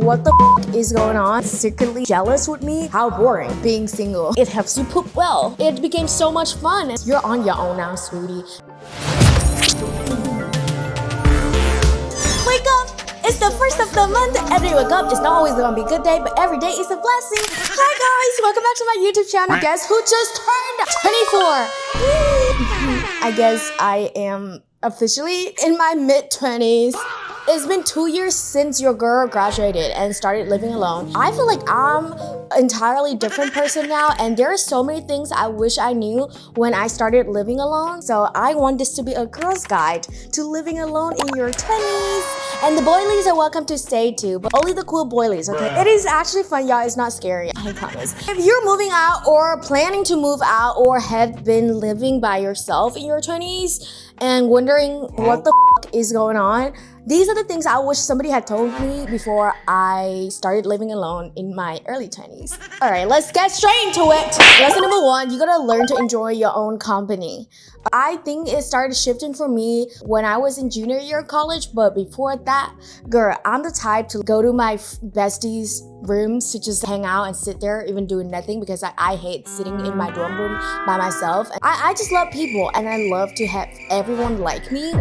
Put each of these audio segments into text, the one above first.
what the is going on, secretly jealous with me. How boring being single. It helps you poop well. It became so much fun. You're on your own now, sweetie. Wake up! It's the first of the month. Every wake up, it's not always gonna be a good day, but every day is a blessing. Hi guys, welcome back to my YouTube channel. Guess who just turned 24? I guess I am officially in my mid-20s. It's been 2 years since your girl graduated and started living alone. I feel like I'm an entirely different person now, and there are so many things I wish I knew when I started living alone. So I want this to be a girl's guide to living alone in your 20s. And the boilies are welcome to stay too, but only the cool boilies, okay? It is actually fun, y'all. It's not scary, I promise. If you're moving out or planning to move out or have been living by yourself in your 20s and wondering what the is going on, these are the things I wish somebody had told me before I started living alone in my early 20s. All right, let's get straight into it. Lesson number 1, you gotta learn to enjoy your own company. I think it started shifting for me when I was in junior year of college, but before that, girl, I'm the type to go to my besties' rooms to just hang out and sit there even doing nothing because I hate sitting in my dorm room by myself. I just love people and I love to have everyone like me.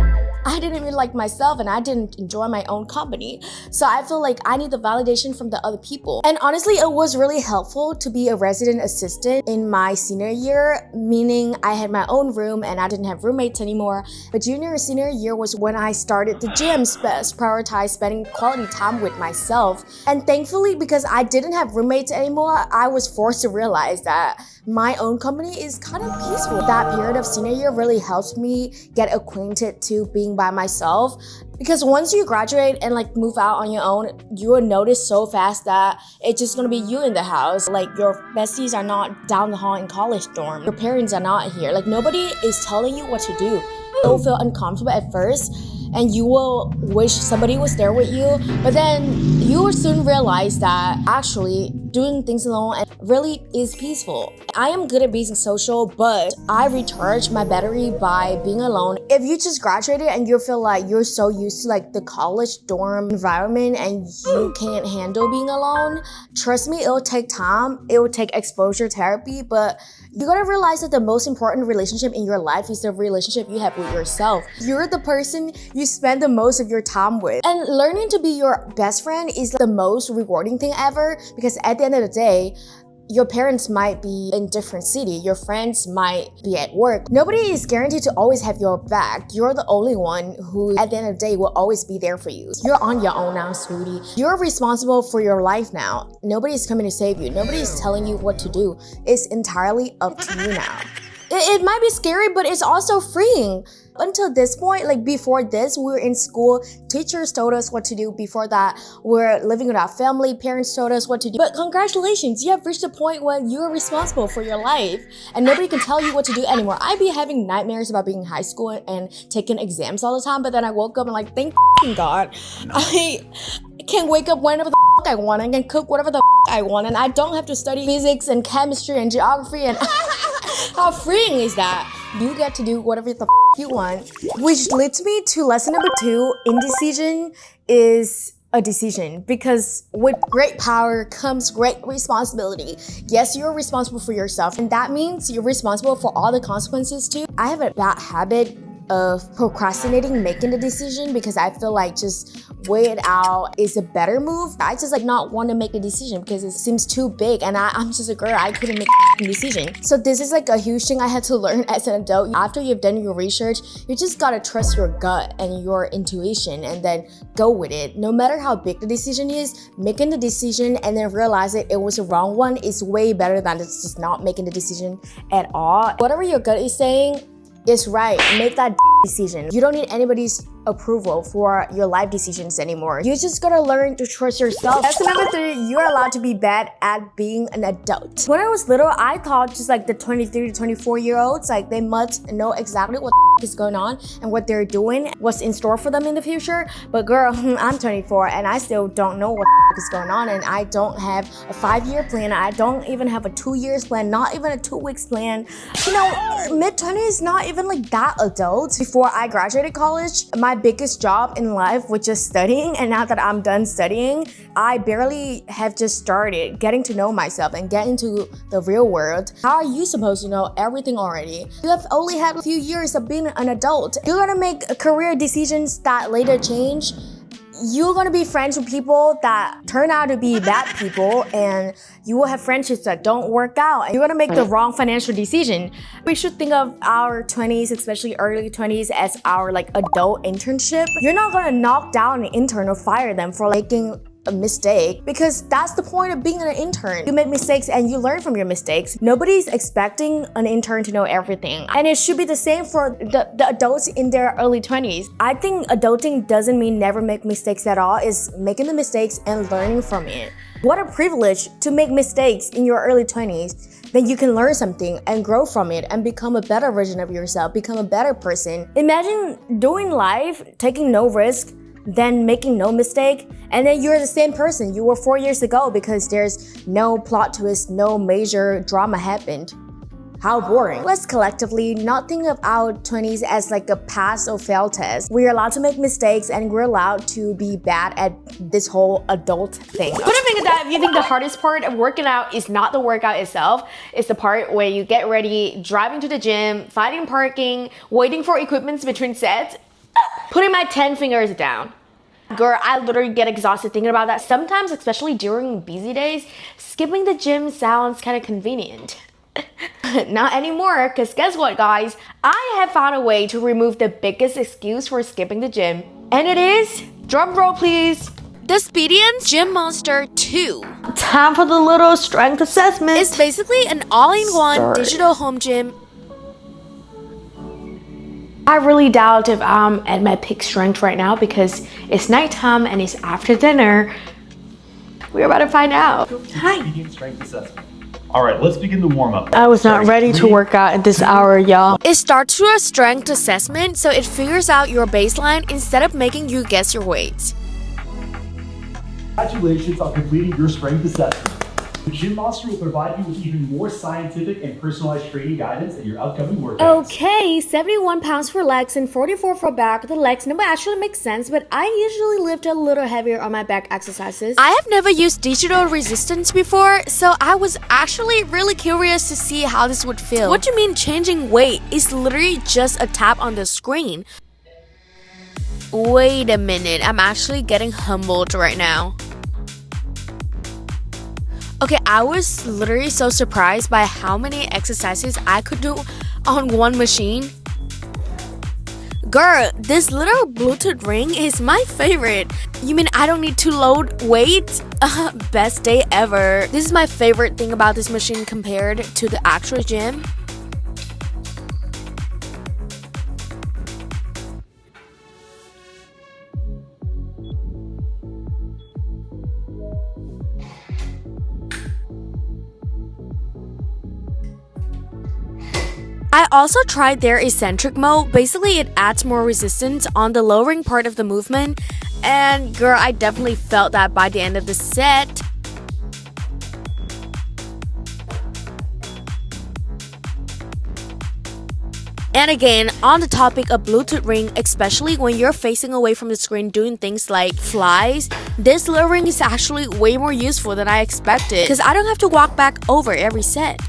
I didn't really like myself and I didn't enjoy my own company. So I feel like I need the validation from the other people. And honestly, it was really helpful to be a resident assistant in my senior year, meaning I had my own room and I didn't have roommates anymore. But junior and senior year was when I started the gym, prioritize spending quality time with myself. And thankfully, because I didn't have roommates anymore, I was forced to realize that my own company is kind of peaceful. That period of senior year really helped me get acquainted to being by myself, because once you graduate and like move out on your own, you will notice so fast that it's just gonna be you in the house. Like your besties are not down the hall in college dorm. Your parents are not here. Like nobody is telling you what to do. You'll feel uncomfortable at first and you will wish somebody was there with you, but then you will soon realize that actually doing things alone really is peaceful. I am good at being social, but I recharge my battery by being alone. If you just graduated and you feel like you're so used to like the college dorm environment and you can't handle being alone, trust me, it'll take time. It will take exposure therapy, but you gotta realize that the most important relationship in your life is the relationship you have with yourself. You're the person you spend the most of your time with. And learning to be your best friend is the most rewarding thing ever, because at the end of the day, your parents might be in different city, your friends might be at work. Nobody is guaranteed to always have your back. You're the only one who at the end of the day will always be there for you. You're on your own now, sweetie. You're responsible for your life now. Nobody is coming to save you. Nobody is telling you what to do. It's entirely up to you now. It might be scary, but it's also freeing. Until this point, like before this, we were in school, teachers told us what to do. Before that, we're living with our family, parents told us what to do. But congratulations, you have reached a point where you're responsible for your life and nobody can tell you what to do anymore. I'd be having nightmares about being in high school and taking exams all the time, but then I woke up and like, thank God, I can wake up whenever the I want and can cook whatever the I want, and I don't have to study physics and chemistry and geography, and how freeing is that? You get to do whatever the you want. Which leads me to lesson number 2, indecision is a decision, because with great power comes great responsibility. Yes, you're responsible for yourself, and that means you're responsible for all the consequences too. I have a bad habit of procrastinating making the decision because I feel like just wait it out is a better move. I just like not want to make a decision because it seems too big, and I'm just a girl, I couldn't make a decision. So this is like a huge thing I had to learn as an adult. After you've done your research, you just gotta trust your gut and your intuition and then go with it. No matter how big the decision is, making the decision and then realize it was a wrong one is way better than just not making the decision at all. Whatever your gut is saying is right. Make that decision. You don't need anybody's approval for your life decisions anymore. You just gotta learn to trust yourself. Lesson number 3, you're allowed to be bad at being an adult. When I was little, I thought just like the 23 to 24-year-olds, like they must know exactly what is going on and what they're doing, what's in store for them in the future. But girl, I'm 24 and I still don't know what is going on, and I don't have a 5-year plan. I don't even have a 2 years plan, not even a 2 weeks plan. You know, mid-20s is not even like that adult. Before before I graduated college, my biggest job in life was just studying. And now that I'm done studying, I barely have just started getting to know myself and get into the real world. How are you supposed to know everything already? You have only had a few years of being an adult. You're gonna make career decisions that later change. You're gonna be friends with people that turn out to be bad people, and you will have friendships that don't work out. You're gonna make the wrong financial decision. We should think of our 20s, especially early 20s, as our like adult internship. You're not gonna knock down an intern or fire them for making a mistake, because that's the point of being an intern. You make mistakes and you learn from your mistakes. Nobody's expecting an intern to know everything. And it should be the same for the adults in their early 20s. I think adulting doesn't mean never make mistakes at all. It's making the mistakes and learning from it. What a privilege to make mistakes in your early 20s. Then you can learn something and grow from it and become a better version of yourself, become a better person. Imagine doing life, taking no risk, then making no mistake, and then you're the same person you were 4 years ago because there's no plot twist, no major drama happened. How boring. Let's collectively not think of our 20s as like a pass or fail test. We're allowed to make mistakes and we're allowed to be bad at this whole adult thing. But the thing is that if you think the hardest part of working out is not the workout itself, it's the part where you get ready, driving to the gym, finding parking, waiting for equipment between sets, putting my 10 fingers down. Girl, I literally get exhausted thinking about that. Sometimes, especially during busy days, skipping the gym sounds kind of convenient. Not anymore, because guess what, guys? I have found a way to remove the biggest excuse for skipping the gym. And it is, drum roll please, the Speediance Gym Monster 2. Time for the little strength assessment. It's basically an all-in-one digital home gym. I really doubt if I'm at my peak strength right now because it's nighttime and it's after dinner. We're about to find out. Hi. Strength assessment. All right, let's begin the warm-up. I was not ready to work out at this hour, y'all. It starts with a strength assessment, so it figures out your baseline instead of making you guess your weight. Congratulations on completing your strength assessment. The Gym Monster will provide you with even more scientific and personalized training guidance in your upcoming workouts. Okay, 71 pounds for legs and 44 for back. The legs number actually makes sense, but I usually lift a little heavier on my back exercises. I have never used digital resistance before, so I was actually really curious to see how this would feel. What do you mean changing weight? It's literally just a tap on the screen. Wait a minute, I'm actually getting humbled right now. Okay, I was literally so surprised by how many exercises I could do on one machine. Girl, this little Bluetooth ring is my favorite. You mean I don't need to load weight? Best day ever. This is my favorite thing about this machine compared to the actual gym. I also tried their eccentric mode. Basically, it adds more resistance on the lowering part of the movement. And girl, I definitely felt that by the end of the set. And again, on the topic of Bluetooth ring, especially when you're facing away from the screen doing things like flies, this little ring is actually way more useful than I expected because I don't have to walk back over every set.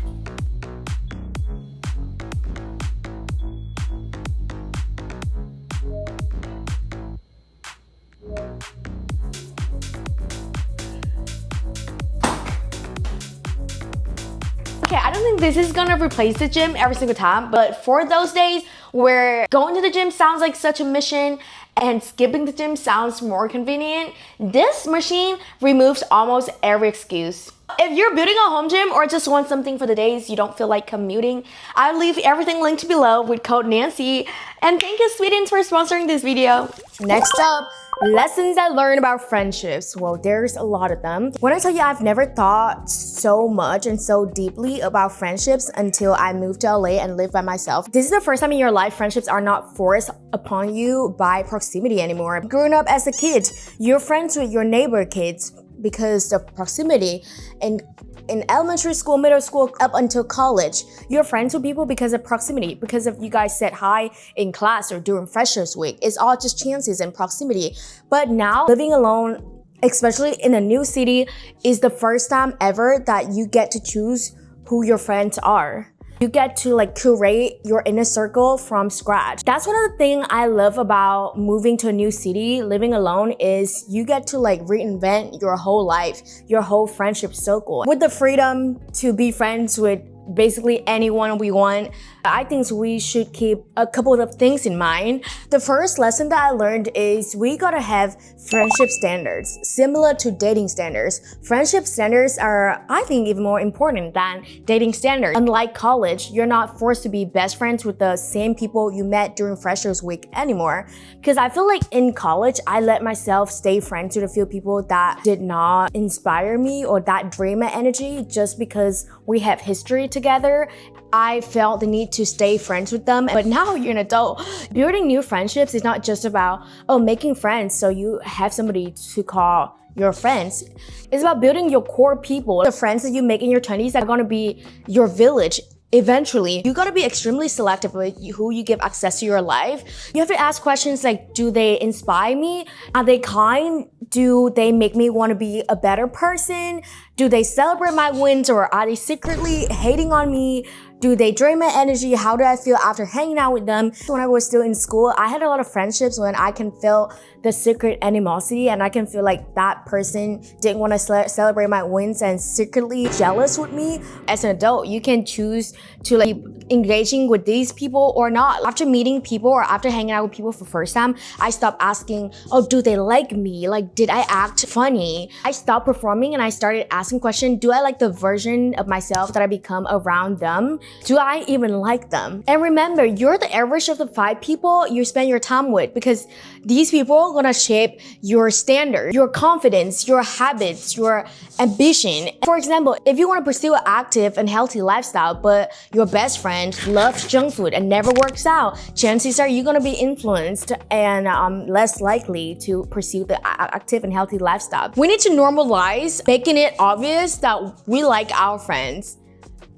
Okay, I don't think this is gonna replace the gym every single time, but for those days where going to the gym sounds like such a mission and skipping the gym sounds more convenient, this machine removes almost every excuse. If you're building a home gym or just want something for the days you don't feel like commuting, I'll leave everything linked below with code Nancy. And thank you, Speediance, for sponsoring this video. Next up, lessons I learned about friendships. Well, there's a lot of them. When I tell you I've never thought so much and so deeply about friendships until I moved to LA and lived by myself. This is the first time in your life friendships are not forced upon you by proximity anymore. Growing up as a kid, you're friends with your neighbor kids because of proximity, and in elementary school, middle school, up until college. You're friends with people because of proximity, because of you guys said hi in class or during Freshers Week. It's all just chances and proximity. But now, living alone, especially in a new city, is the first time ever that you get to choose who your friends are. You get to like curate your inner circle from scratch. That's one of the things I love about moving to a new city, living alone, is you get to like reinvent your whole life, your whole friendship circle. With the freedom to be friends with basically anyone we want, I think we should keep a couple of things in mind. The first lesson that I learned is we gotta have friendship standards, similar to dating standards. Friendship standards are, I think, even more important than dating standards. Unlike college, you're not forced to be best friends with the same people you met during Freshers Week anymore. Because I feel like in college, I let myself stay friends with a few people that did not inspire me or that drain my energy just because we have history together. I felt the need to stay friends with them. But now you're an adult. Building new friendships is not just about, making friends so you have somebody to call your friends. It's about building your core people. The friends that you make in your 20s are gonna be your village. Eventually, you gotta be extremely selective with who you give access to your life. You have to ask questions like, do they inspire me? Are they kind? Do they make me want to be a better person? Do they celebrate my wins, or are they secretly hating on me? Do they drain my energy? How do I feel after hanging out with them? When I was still in school, I had a lot of friendships when I can feel the secret animosity, and I can feel like that person didn't want to celebrate my wins and secretly jealous with me. As an adult, you can choose to like engaging with these people or not. After meeting people or after hanging out with people for the first time, I stopped asking, do they like me? Like, did I act funny? I stopped performing and I started asking questions. Do I like the version of myself that I become around them? Do I even like them? And remember, you're the average of the 5 people you spend your time with, because these people are gonna shape your standard, your confidence, your habits, your ambition. For example, if you want to pursue an active and healthy lifestyle, but your best friend loves junk food and never works out, chances are you're gonna be influenced and less likely to pursue the active and healthy lifestyle. We need to normalize making it obvious that we like our friends.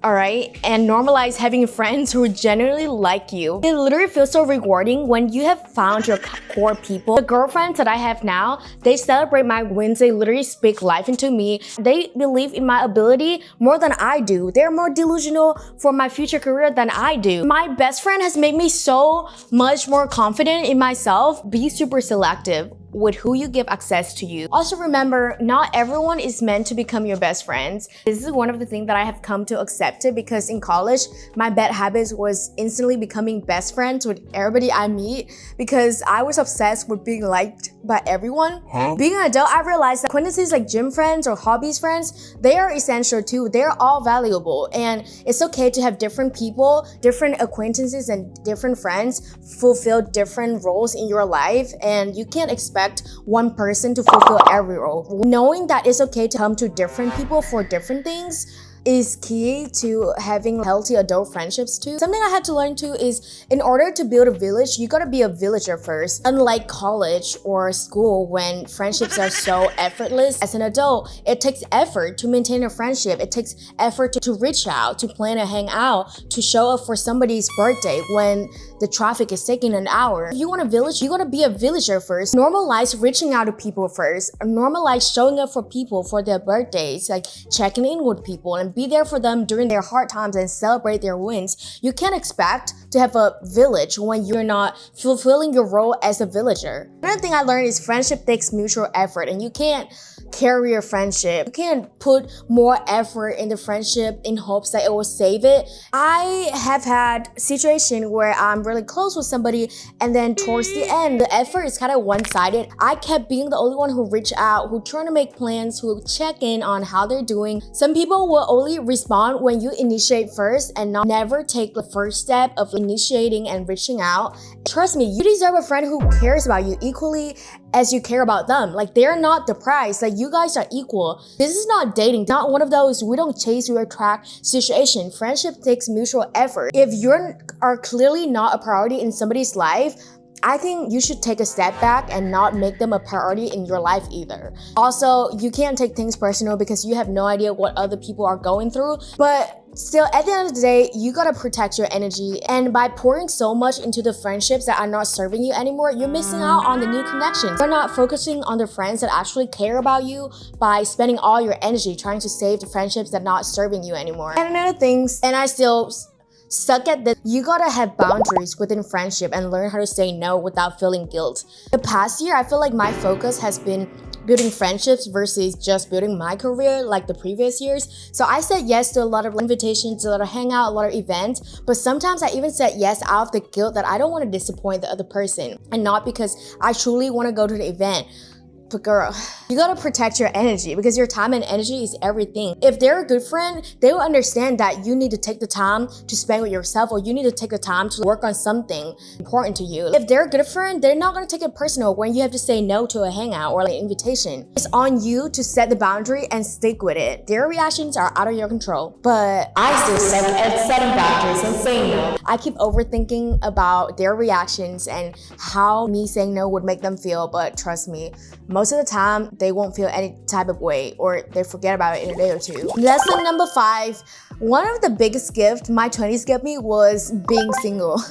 Alright, and normalize having friends who genuinely like you. It literally feels so rewarding when you have found your core people. The girlfriends that I have now, they celebrate my wins. They literally speak life into me. They believe in my ability more than I do. They're more delusional for my future career than I do. My best friend has made me so much more confident in myself. Be super selective with who you give access to you. Also remember, not everyone is meant to become your best friends. This is one of the things that I have come to accept it, because in college, my bad habits was instantly becoming best friends with everybody I meet because I was obsessed with being liked by everyone. Being an adult, I realized that acquaintances like gym friends or hobbies friends, they are essential too. They're all valuable, and it's okay to have different people, different acquaintances, and different friends fulfill different roles in your life, and you can't expect one person to fulfill every role. Knowing that it's okay to come to different people for different things is key to having healthy adult friendships too. Something I had to learn too is, in order to build a village, you gotta be a villager first. Unlike college or school, when friendships are so effortless, as an adult, it takes effort to maintain a friendship. It takes effort to reach out, to plan a hangout, to show up for somebody's birthday when the traffic is taking an hour. If you want a village, you gotta be a villager first. Normalize reaching out to people first. Normalize showing up for people for their birthdays, like checking in with people and be there for them during their hard times and celebrate their wins. You can't expect to have a village when you're not fulfilling your role as a villager. Another thing I learned is friendship takes mutual effort, and you can't carry your friendship. You can't put more effort in the friendship in hopes that it will save it. I have had situations where I'm really close with somebody, and then towards the end, the effort is kind of one-sided. I kept being the only one who reached out, who trying to make plans, who check in on how they're doing. Some people will only respond when you initiate first and never take the first step of initiating and reaching out. Trust me, you deserve a friend who cares about you equally as you care about them. Like, they're not the prize. Like, you guys are equal. This is not dating. Not one of those we don't chase, we attract situation. Friendship takes mutual effort. If you are clearly not a priority in somebody's life, I think you should take a step back and not make them a priority in your life either. Also, you can't take things personal because you have no idea what other people are going through, but still, at the end of the day, you gotta protect your energy. And by pouring so much into the friendships that are not serving you anymore, you're missing out on the new connections. You're not focusing on the friends that actually care about you by spending all your energy trying to save the friendships that are not serving you anymore. And another thing, and I still suck at this, you gotta have boundaries within friendship and learn how to say no without feeling guilt. The past year, I feel like my focus has been building friendships versus just building my career like the previous years. So I said yes to a lot of invitations, a lot of hangout, a lot of events, but sometimes I even said yes out of the guilt that I don't want to disappoint the other person and not because I truly want to go to the event. But girl, you gotta protect your energy because your time and energy is everything. If they're a good friend, they will understand that you need to take the time to spend with yourself, or you need to take the time to work on something important to you. If they're a good friend, they're not gonna take it personal when you have to say no to a hangout or like an invitation. It's on you to set the boundary and stick with it. Their reactions are out of your control, but I still suck at setting boundaries and saying no. I keep overthinking about their reactions and how me saying no would make them feel, but trust me, most of the time, they won't feel any type of way or they forget about it in a day or two. Lesson number 5. One of the biggest gifts my 20s gave me was being single.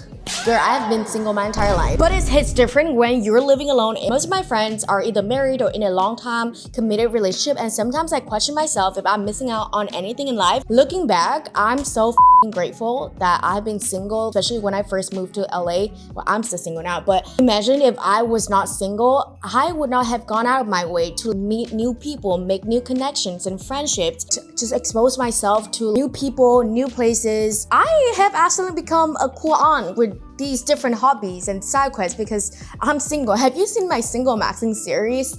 Girl, I have been single my entire life. But it hits different when you're living alone. Most of my friends are either married or in a long-time committed relationship, and sometimes I question myself if I'm missing out on anything in life. Looking back, I'm so grateful that I've been single, especially when I first moved to LA. Well, I'm still single now, but imagine if I was not single, I would not have gone out of my way to meet new people, make new connections and friendships, to just expose myself to new people, new places. I have absolutely become a cool aunt with these different hobbies and side quests because I'm single. Have you seen my single maxing series?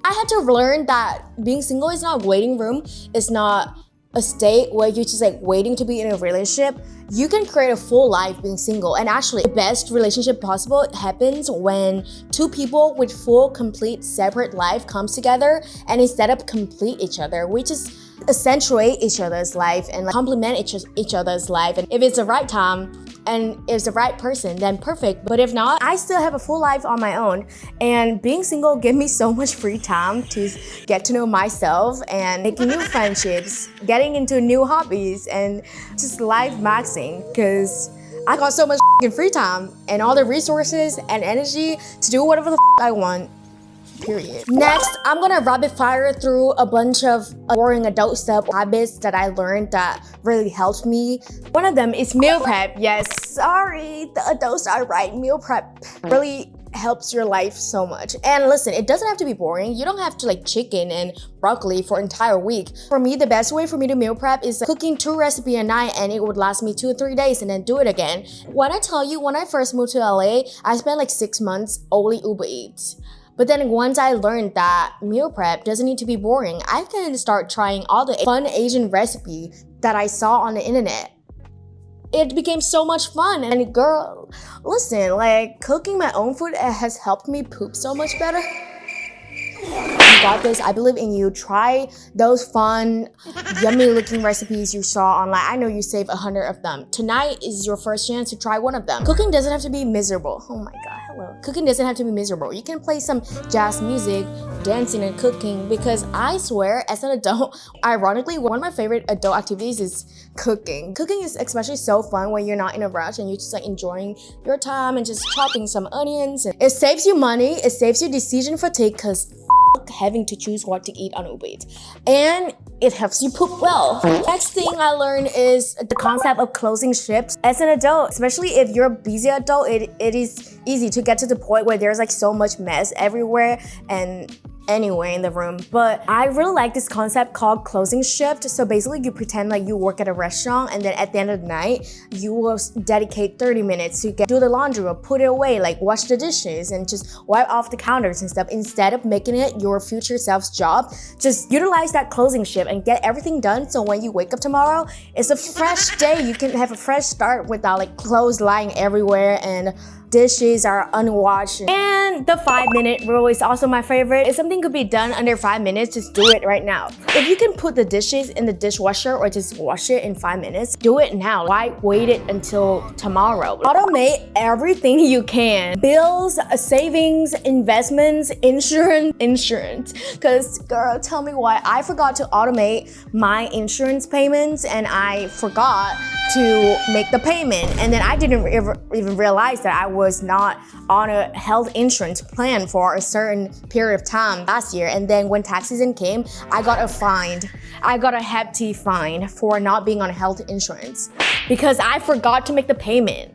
I had to learn that being single is not a waiting room. It's not a state where you're just like waiting to be in a relationship. You can create a full life being single, and actually the best relationship possible happens when two people with full, complete, separate life comes together, and instead of complete each other, we just accentuate each other's life and like complement each other's life. And if it's the right time and if it's the right person, then perfect. But if not, I still have a full life on my own. And being single gave me so much free time to get to know myself and making new friendships, getting into new hobbies, and just life maxing, because I got so much free time and all the resources and energy to do whatever the I want. Period. Next, I'm gonna rapid fire through a bunch of boring adult stuff habits that I learned that really helped me. One of them is meal prep. Yes, sorry, the adults are right. Meal prep really helps your life so much. And listen, it doesn't have to be boring. You don't have to like chicken and broccoli for an entire week. For me, the best way for me to meal prep is cooking 2 recipes a night, and it would last me 2 or 3 days and then do it again. When I tell you, when I first moved to LA, I spent like 6 months only Uber Eats. But then once I learned that meal prep doesn't need to be boring, I can start trying all the fun Asian recipes that I saw on the internet. It became so much fun. And girl, listen, like cooking my own food has helped me poop so much better. You got this. I believe in you. Try those fun, yummy looking recipes you saw online. I know you saved 100 of them. Tonight is your first chance to try one of them. Cooking doesn't have to be miserable. Oh my god, hello. Cooking doesn't have to be miserable. You can play some jazz music, dancing and cooking, because I swear, as an adult, ironically, one of my favorite adult activities is cooking. Cooking is especially so fun when you're not in a rush and you're just like enjoying your time and just chopping some onions. It saves you money. It saves you decision fatigue, because having to choose what to eat on Uber Eats, and it helps you poop well. Next thing I learned is the concept of closing shifts. As an adult, especially if you're a busy adult, it is easy to get to the point where there's like so much mess everywhere and anywhere in the room. But I really like this concept called closing shift. So basically you pretend like you work at a restaurant, and then at the end of the night, you will dedicate 30 minutes to do the laundry or put it away, like wash the dishes and just wipe off the counters and stuff. Instead of making it your future self's job, just utilize that closing shift and get everything done. So when you wake up tomorrow, it's a fresh day. You can have a fresh start without like clothes lying everywhere and dishes are unwashed. And the 5-minute rule is also my favorite. If something could be done under 5 minutes, just do it right now. If you can put the dishes in the dishwasher or just wash it in 5 minutes, do it now. Why wait it until tomorrow? Automate everything you can. Bills, savings, investments, insurance. Because girl, tell me why I forgot to automate my insurance payments and I forgot to make the payment. And then I didn't even realize that I was not on a health insurance plan for a certain period of time last year. And then when tax season came, I got a fine. I got a hefty fine for not being on health insurance because I forgot to make the payment.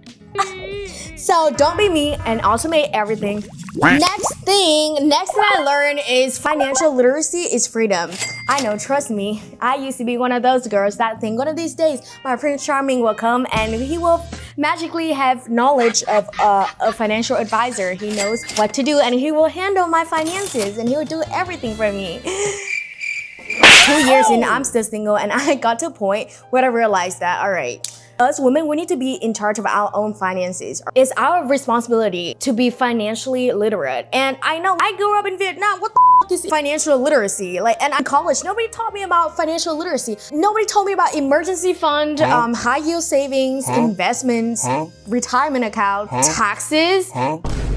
So don't be me and automate everything. Next thing I learned is financial literacy is freedom. I know, trust me. I used to be one of those girls that think one of these days my Prince Charming will come and he will magically have knowledge of a financial advisor. He knows what to do and he will handle my finances and he will do everything for me. 2 years in, I'm still single and I got to a point where I realized that, all right, us women, we need to be in charge of our own finances. It's our responsibility to be financially literate. And I know I grew up in Vietnam. What the f is financial literacy? And in college, nobody taught me about financial literacy. Nobody told me about emergency fund, high yield savings, investments, retirement account, taxes.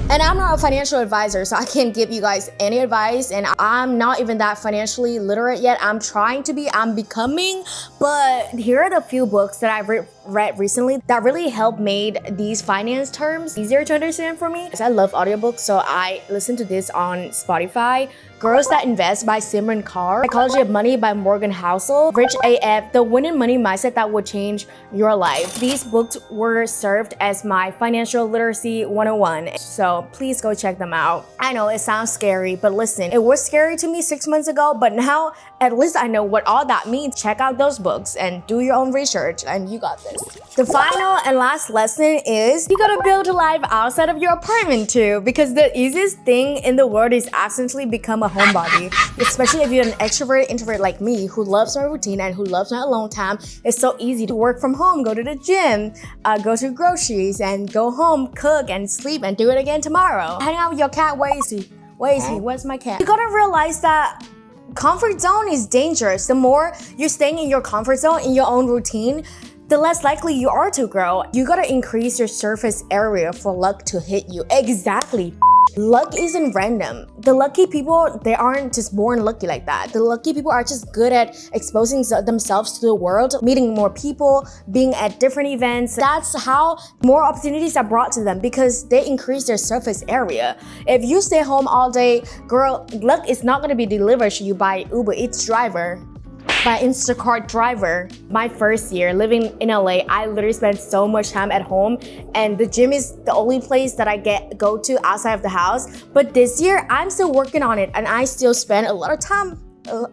And I'm not a financial advisor, so I can't give you guys any advice. And I'm not even that financially literate yet. I'm trying to be, I'm becoming. But here are the few books that I've read recently that really helped made these finance terms easier to understand for me. I love audiobooks, so I listen to this on Spotify. Girls That Invest by Simran Kaur, Psychology of Money by Morgan Housel, Rich AF, The Winning Money Mindset That Will Change Your Life. These books were served as my financial literacy 101, so please go check them out. I know it sounds scary, but listen, it was scary to me 6 months ago, but now at least I know what all that means. Check out those books and do your own research, and you got this. The final and last lesson is you gotta build a life outside of your apartment too, because the easiest thing in the world is absolutely become a homebody, especially if you're an extrovert introvert like me who loves my routine and who loves my alone time. It's so easy to work from home, go to the gym, go to groceries, and go home, cook and sleep and do it again tomorrow. Hang out with your cat. Where is he? Where's my cat? You gotta realize that comfort zone is dangerous. The more you're staying in your comfort zone, in your own routine, the less likely you are to grow. You gotta increase your surface area for luck to hit you. Exactly. Luck isn't random. The lucky people, they aren't just born lucky like that. The lucky people are just good at exposing themselves to the world, meeting more people, being at different events. That's how more opportunities are brought to them because they increase their surface area. If you stay home all day, girl, luck is not gonna be delivered to you by Uber Eats driver, by Instacart driver. My first year living in LA, I literally spent so much time at home and the gym is the only place that I go to outside of the house. But this year, I'm still working on it and I still spend a lot of time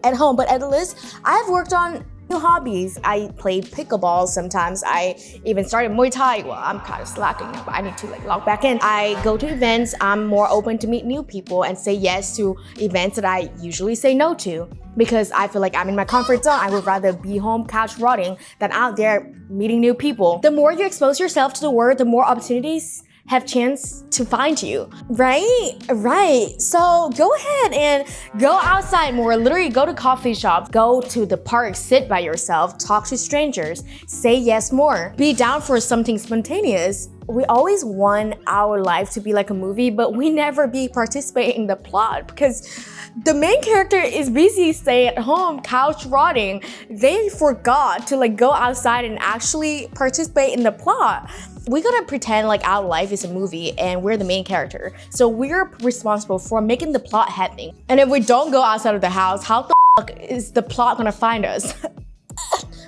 at home. But at least I've worked on new hobbies. I played pickleball sometimes. I even started Muay Thai. Well, I'm kind of slacking now, but I need to log back in. I go to events. I'm more open to meet new people and say yes to events that I usually say no to. Because I feel like I'm in my comfort zone. I would rather be home couch rotting than out there meeting new people. The more you expose yourself to the world, the more opportunities have chance to find you. Right. So go ahead and go outside more. Literally go to coffee shops, go to the park, sit by yourself, talk to strangers, say yes more. Be down for something spontaneous. We always want our life to be like a movie, but we never participate in the plot because the main character is busy staying at home, couch rotting. They forgot to go outside and actually participate in the plot. We gotta pretend like our life is a movie and we're the main character. So we're responsible for making the plot happen. And if we don't go outside of the house, how the fuck is the plot gonna find us?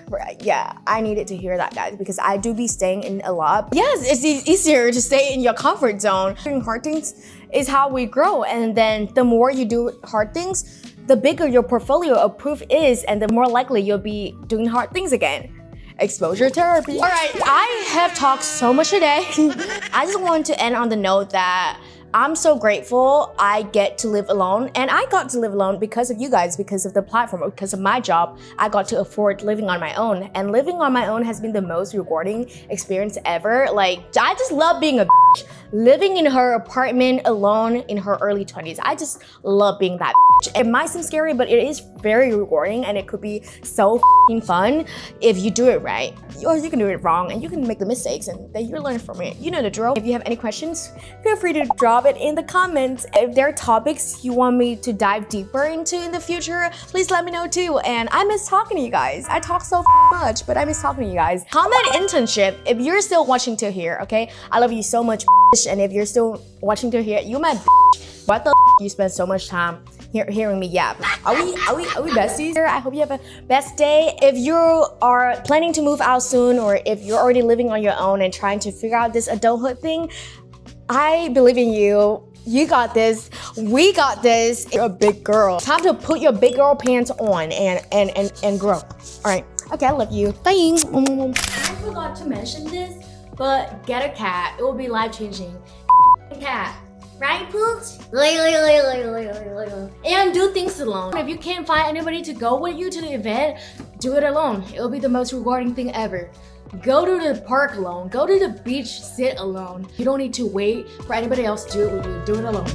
Right, yeah, I needed to hear that, guys, because I do be staying in a lot. Yes, it's easier to stay in your comfort zone. Doing hard things is how we grow, and then the more you do hard things, the bigger your portfolio of proof is, and the more likely you'll be doing hard things again. Exposure therapy. All right, I have talked so much today. I just want to end on the note that I'm so grateful I get to live alone, and I got to live alone because of you guys, because of the platform, because of my job. I got to afford living on my own, and living on my own has been the most rewarding experience ever. Like, I just love being a bitch. Living in her apartment alone in her early 20s. I just love being that bitch. It might seem scary, but it is very rewarding, and it could be so fun if you do it right. Or you can do it wrong, and you can make the mistakes, and then you learn from it. You know the drill. If you have any questions, feel free to drop it in the comments. If there are topics you want me to dive deeper into in the future, please let me know too. And I miss talking to you guys. I talk so much, but I miss talking to you guys. Comment internship if you're still watching till here, okay? I love you so much, and if you're still watching till here, you my bitch. What the you spend so much time hearing me yap? Are we besties? I hope you have a best day. If you are planning to move out soon, or if you're already living on your own and trying to figure out this adulthood thing, I believe in you. You got this. We got this. You're a big girl. Time to put your big girl pants on and grow. All right. Okay, I love you. Bye. I forgot to mention this, but get a cat. It will be life-changing. Cat. Right, Pooch? And do things alone. If you can't find anybody to go with you to the event, do it alone. It'll be the most rewarding thing ever. Go to the park alone. Go to the beach, sit alone. You don't need to wait for anybody else to do it with you. Do it alone.